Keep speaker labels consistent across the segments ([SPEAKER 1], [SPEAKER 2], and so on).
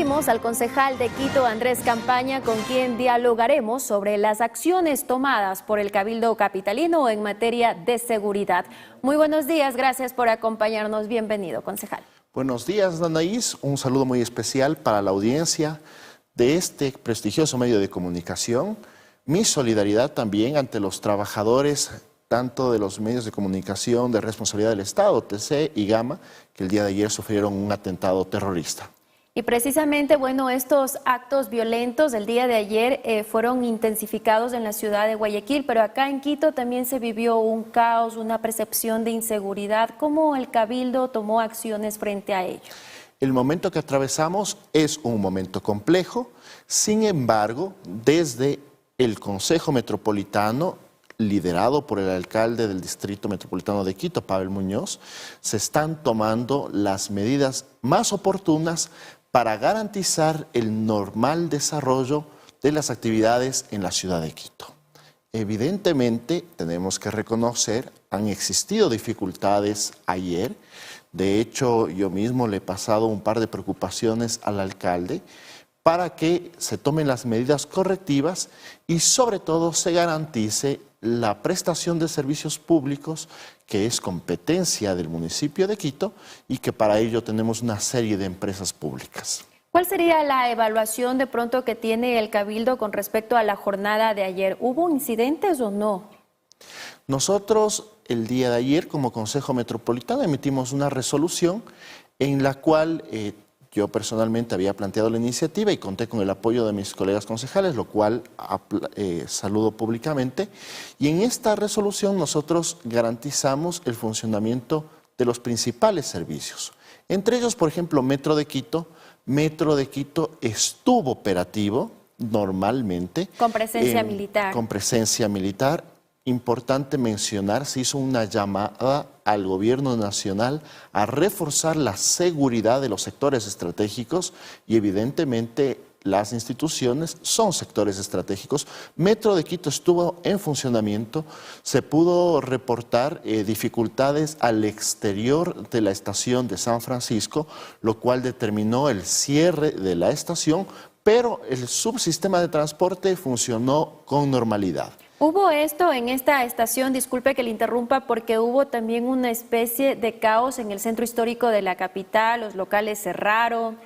[SPEAKER 1] recibimos al concejal de Quito, Andrés Campaña, con quien dialogaremos sobre las acciones tomadas por el Cabildo Capitalino en materia de seguridad. Muy buenos días, gracias por acompañarnos. Bienvenido, concejal.
[SPEAKER 2] Buenos días, Danaís. Un saludo muy especial para la audiencia de este prestigioso medio de comunicación. Mi solidaridad también ante los trabajadores, tanto de los medios de comunicación de responsabilidad del Estado, TC y Gama, que el día de ayer sufrieron un atentado terrorista.
[SPEAKER 1] Y precisamente, bueno, estos actos violentos del día de ayer fueron intensificados en la ciudad de Guayaquil, pero acá en Quito también se vivió un caos, una percepción de inseguridad. ¿Cómo el Cabildo tomó acciones frente a ello?
[SPEAKER 2] El momento que atravesamos es un momento complejo, sin embargo, desde el Consejo Metropolitano, liderado por el alcalde del Distrito Metropolitano de Quito, Pavel Muñoz, se están tomando las medidas más oportunas para garantizar el normal desarrollo de las actividades en la ciudad de Quito. Evidentemente, tenemos que reconocer, han existido dificultades ayer. De hecho, yo mismo le he pasado un par de preocupaciones al alcalde para que se tomen las medidas correctivas y sobre todo se garantice la prestación de servicios públicos, que es competencia del municipio de Quito y que para ello tenemos una serie de empresas públicas.
[SPEAKER 1] ¿Cuál sería la evaluación de pronto que tiene el Cabildo con respecto a la jornada de ayer? ¿Hubo incidentes o no?
[SPEAKER 2] Nosotros el día de ayer como Consejo Metropolitano emitimos una resolución en la cual yo personalmente había planteado la iniciativa y conté con el apoyo de mis colegas concejales, lo cual saludo públicamente. Y en esta resolución nosotros garantizamos el funcionamiento de los principales servicios. Entre ellos, por ejemplo, Metro de Quito. Metro de Quito estuvo operativo normalmente.
[SPEAKER 1] Con presencia militar.
[SPEAKER 2] Con presencia militar. Importante mencionar, se hizo una llamada al gobierno nacional a reforzar la seguridad de los sectores estratégicos y evidentemente las instituciones son sectores estratégicos. Metro de Quito estuvo en funcionamiento, se pudo reportar dificultades al exterior de la estación de San Francisco, lo cual determinó el cierre de la estación, pero el subsistema de transporte funcionó con normalidad.
[SPEAKER 1] Hubo esto en esta estación, disculpe que le interrumpa, porque hubo también una especie de caos en el centro histórico de la capital, los locales cerraron.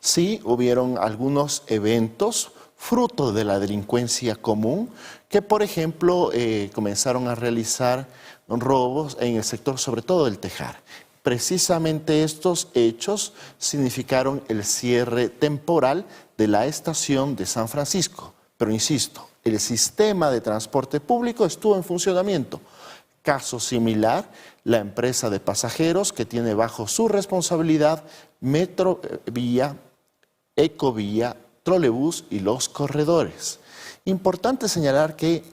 [SPEAKER 2] Sí, hubieron algunos eventos fruto de la delincuencia común que, por ejemplo, comenzaron a realizar robos en el sector, sobre todo del Tejar. Precisamente estos hechos significaron el cierre temporal de la estación de San Francisco, pero insisto, el sistema de transporte público estuvo en funcionamiento. Caso similar, la empresa de pasajeros que tiene bajo su responsabilidad Metrovía, Ecovía, Trolebús y los corredores. Importante señalar que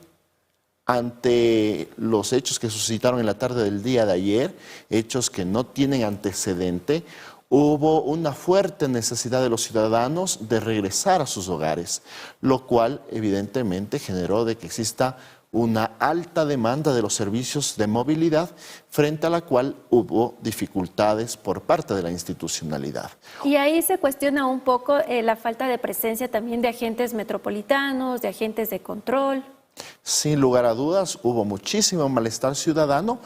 [SPEAKER 2] ante los hechos que suscitaron en la tarde del día de ayer, hechos que no tienen antecedente, hubo una fuerte necesidad de los ciudadanos de regresar a sus hogares, lo cual evidentemente generó de que exista una alta demanda de los servicios de movilidad, frente a la cual hubo dificultades por parte de la institucionalidad.
[SPEAKER 1] Y ahí se cuestiona un poco la falta de presencia también de agentes metropolitanos, de agentes de control.
[SPEAKER 2] Sin lugar a dudas, hubo muchísimo malestar ciudadano.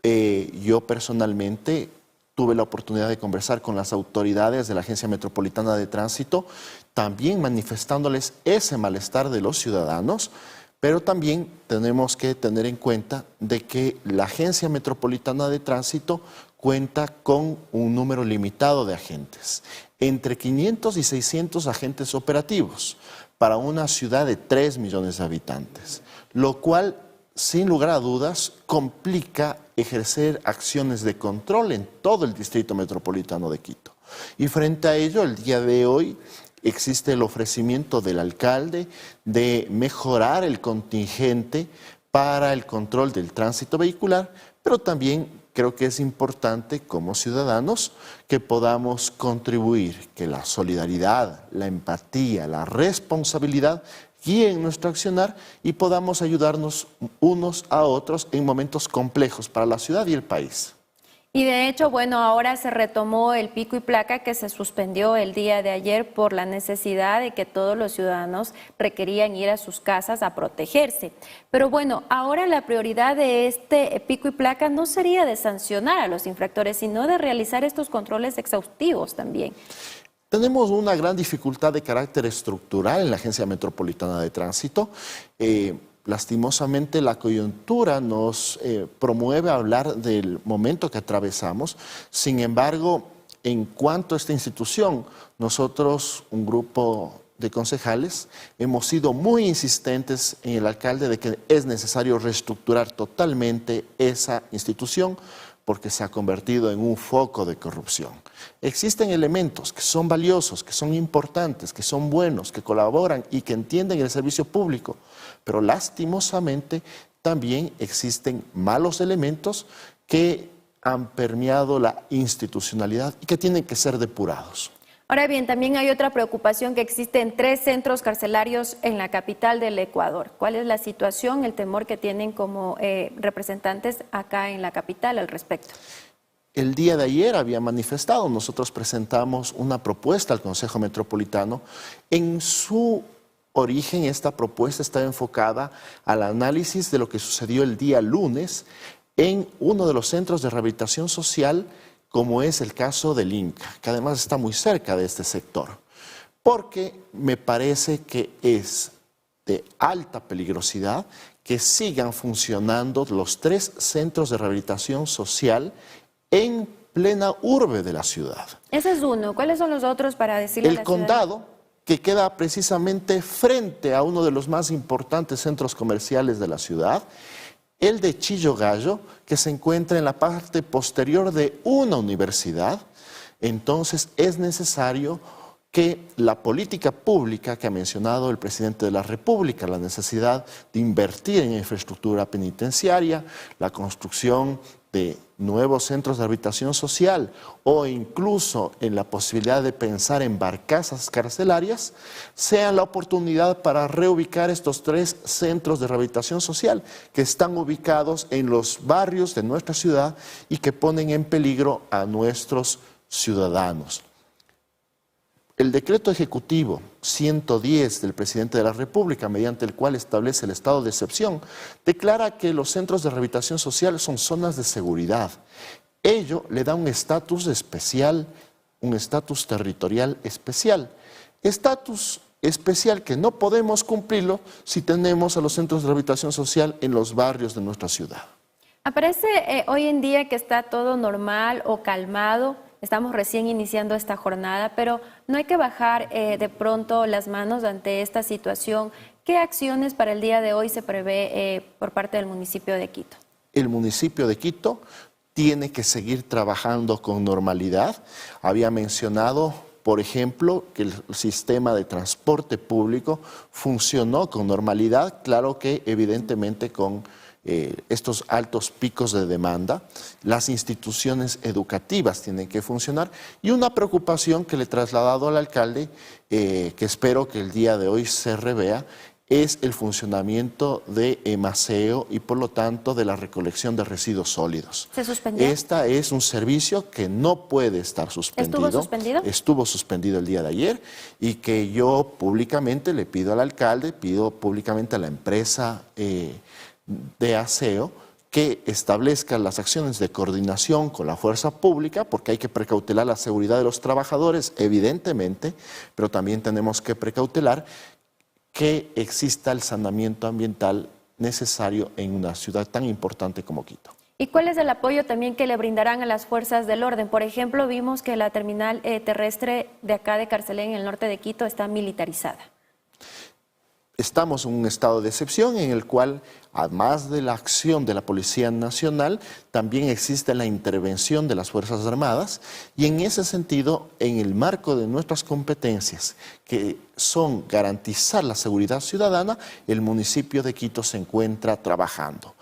[SPEAKER 2] Yo personalmente tuve la oportunidad de conversar con las autoridades de la Agencia Metropolitana de Tránsito, también manifestándoles ese malestar de los ciudadanos, pero también tenemos que tener en cuenta de que la Agencia Metropolitana de Tránsito cuenta con un número limitado de agentes, entre 500 y 600 agentes operativos para una ciudad de 3 millones de habitantes, lo cual sin lugar a dudas complica ejercer acciones de control en todo el Distrito Metropolitano de Quito. Y frente a ello, el día de hoy existe el ofrecimiento del alcalde de mejorar el contingente para el control del tránsito vehicular, pero también creo que es importante como ciudadanos que podamos contribuir, que la solidaridad, la empatía, la responsabilidad guíen nuestro accionar y podamos ayudarnos unos a otros en momentos complejos para la ciudad y el país.
[SPEAKER 1] Y de hecho, bueno, ahora se retomó el pico y placa que se suspendió el día de ayer por la necesidad de que todos los ciudadanos requerían ir a sus casas a protegerse. Pero bueno, ahora la prioridad de este pico y placa no sería de sancionar a los infractores, sino de realizar estos controles exhaustivos también.
[SPEAKER 2] Tenemos una gran dificultad de carácter estructural en la Agencia Metropolitana de Tránsito. Lastimosamente, la coyuntura nos promueve a hablar del momento que atravesamos. Sin embargo, en cuanto a esta institución, nosotros, un grupo de concejales, hemos sido muy insistentes en el alcalde de que es necesario reestructurar totalmente esa institución porque se ha convertido en un foco de corrupción. Existen elementos que son valiosos, que son importantes, que son buenos, que colaboran y que entienden el servicio público, pero lastimosamente también existen malos elementos que han permeado la institucionalidad y que tienen que ser depurados.
[SPEAKER 1] Ahora bien, también hay otra preocupación que existe en 3 centros carcelarios en la capital del Ecuador. ¿Cuál es la situación, el temor que tienen como representantes acá en la capital al respecto?
[SPEAKER 2] El día de ayer había manifestado, nosotros presentamos una propuesta al Consejo Metropolitano. En su origen, esta propuesta está enfocada al análisis de lo que sucedió el día lunes en uno de los centros de rehabilitación social, como es el caso del Inca, que además está muy cerca de este sector, porque me parece que es de alta peligrosidad que sigan funcionando los 3 centros de rehabilitación social en plena urbe de la ciudad.
[SPEAKER 1] Ese es uno. ¿Cuáles son los otros para decirle a la
[SPEAKER 2] El condado, que queda precisamente frente a uno de los más importantes centros comerciales de la ciudad, el de Chillogallo, que se encuentra en la parte posterior de una universidad. Entonces es necesario que la política pública que ha mencionado el presidente de la República, la necesidad de invertir en infraestructura penitenciaria, la construcción de nuevos centros de habitación social o incluso en la posibilidad de pensar en barcazas carcelarias, sean la oportunidad para reubicar estos 3 centros de rehabilitación social que están ubicados en los barrios de nuestra ciudad y que ponen en peligro a nuestros ciudadanos. El decreto ejecutivo 110 del presidente de la República, mediante el cual establece el estado de excepción, declara que los centros de rehabilitación social son zonas de seguridad. Ello le da un estatus especial, un estatus territorial especial. Estatus especial que no podemos cumplirlo si tenemos a los centros de rehabilitación social en los barrios de nuestra ciudad.
[SPEAKER 1] Aparece hoy en día que está todo normal o calmado. Estamos recién iniciando esta jornada, pero no hay que bajar de pronto las manos ante esta situación. ¿Qué acciones para el día de hoy se prevé por parte del municipio de Quito?
[SPEAKER 2] El municipio de Quito tiene que seguir trabajando con normalidad. Había mencionado, por ejemplo, que el sistema de transporte público funcionó con normalidad, claro que evidentemente con estos altos picos de demanda. Las instituciones educativas tienen que funcionar y una preocupación que le he trasladado al alcalde, que espero que el día de hoy se revea, es el funcionamiento de Emaceo y por lo tanto de la recolección de residuos sólidos.
[SPEAKER 1] ¿Se suspendió?
[SPEAKER 2] Este es un servicio que no puede estar suspendido.
[SPEAKER 1] ¿Estuvo suspendido?
[SPEAKER 2] Estuvo suspendido el día de ayer y que yo públicamente le pido al alcalde, pido públicamente a la empresa de aseo que establezca las acciones de coordinación con la fuerza pública, porque hay que precautelar la seguridad de los trabajadores, evidentemente, pero también tenemos que precautelar que exista el saneamiento ambiental necesario en una ciudad tan importante como Quito.
[SPEAKER 1] ¿Y cuál es el apoyo también que le brindarán a las fuerzas del orden? Por ejemplo, vimos que la terminal terrestre de acá de Carcelé, en el norte de Quito, está militarizada.
[SPEAKER 2] Estamos en un estado de excepción en el cual, además de la acción de la Policía Nacional, también existe la intervención de las Fuerzas Armadas y en ese sentido, en el marco de nuestras competencias, que son garantizar la seguridad ciudadana, el municipio de Quito se encuentra trabajando.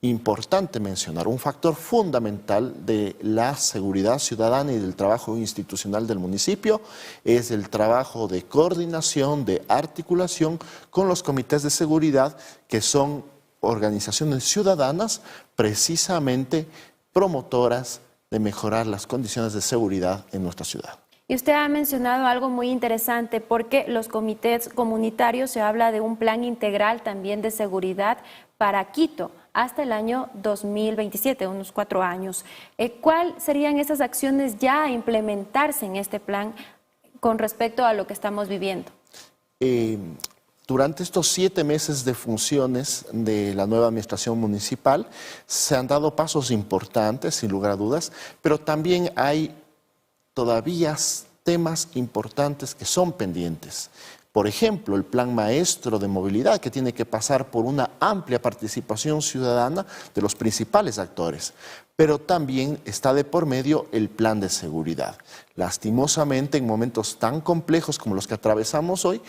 [SPEAKER 2] Importante mencionar, un factor fundamental de la seguridad ciudadana y del trabajo institucional del municipio es el trabajo de coordinación, de articulación con los comités de seguridad, que son organizaciones ciudadanas precisamente promotoras de mejorar las condiciones de seguridad en nuestra ciudad.
[SPEAKER 1] Y usted ha mencionado algo muy interesante, porque los comités comunitarios se habla de un plan integral también de seguridad para Quito hasta el año 2027, unos 4 años. ¿Cuáles serían esas acciones ya a implementarse en este plan con respecto a lo que estamos viviendo?
[SPEAKER 2] Durante estos 7 meses de funciones de la nueva administración municipal se han dado pasos importantes, sin lugar a dudas, pero también hay todavía temas importantes que son pendientes. Por ejemplo, el plan maestro de movilidad, que tiene que pasar por una amplia participación ciudadana de los principales actores. Pero también está de por medio el plan de seguridad. Lastimosamente, en momentos tan complejos como los que atravesamos hoy,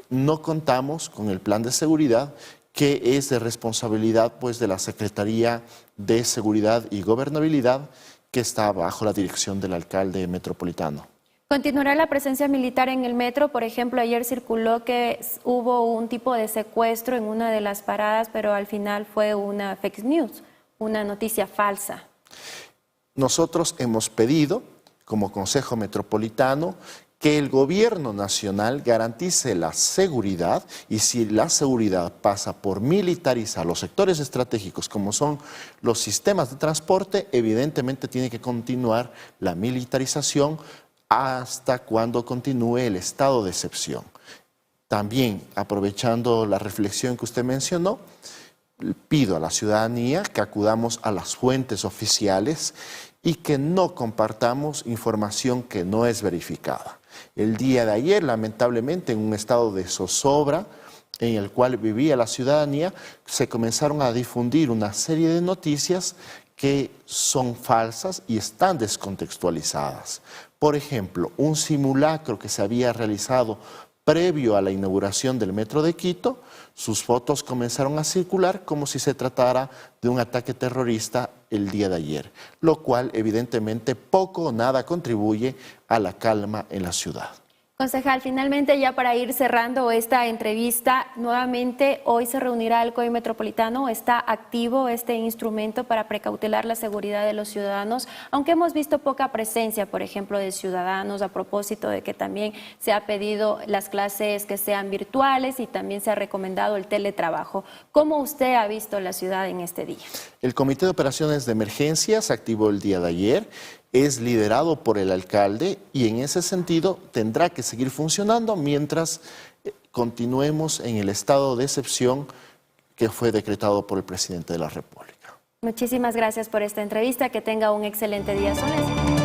[SPEAKER 2] no contamos con el plan de seguridad, que es de responsabilidad pues, de la Secretaría de Seguridad y Gobernabilidad, que está bajo la dirección del alcalde metropolitano.
[SPEAKER 1] ¿Continuará la presencia militar en el metro? Por ejemplo, ayer circuló que hubo un tipo de secuestro en una de las paradas, pero al final fue una fake news, una noticia falsa.
[SPEAKER 2] Nosotros hemos pedido, como Consejo Metropolitano, que el gobierno nacional garantice la seguridad, y si la seguridad pasa por militarizar los sectores estratégicos como son los sistemas de transporte, evidentemente tiene que continuar la militarización hasta cuando continúe el estado de excepción. También, aprovechando la reflexión que usted mencionó, pido a la ciudadanía que acudamos a las fuentes oficiales y que no compartamos información que no es verificada. El día de ayer, lamentablemente, en un estado de zozobra en el cual vivía la ciudadanía, se comenzaron a difundir una serie de noticias que son falsas y están descontextualizadas. Por ejemplo, un simulacro que se había realizado previo a la inauguración del Metro de Quito, sus fotos comenzaron a circular como si se tratara de un ataque terrorista el día de ayer, lo cual evidentemente poco o nada contribuye a la calma en la ciudad.
[SPEAKER 1] Concejal, finalmente ya para ir cerrando esta entrevista, nuevamente hoy se reunirá el COI Metropolitano. ¿Está activo este instrumento para precautelar la seguridad de los ciudadanos? Aunque hemos visto poca presencia, por ejemplo, de ciudadanos, a propósito de que también se ha pedido las clases que sean virtuales y también se ha recomendado el teletrabajo. ¿Cómo usted ha visto la ciudad en este día?
[SPEAKER 2] El Comité de Operaciones de Emergencia se activó el día de ayer. Es liderado por el alcalde y en ese sentido tendrá que seguir funcionando mientras continuemos en el estado de excepción que fue decretado por el presidente de la República.
[SPEAKER 1] Muchísimas gracias por esta entrevista. Que tenga un excelente día, Soles.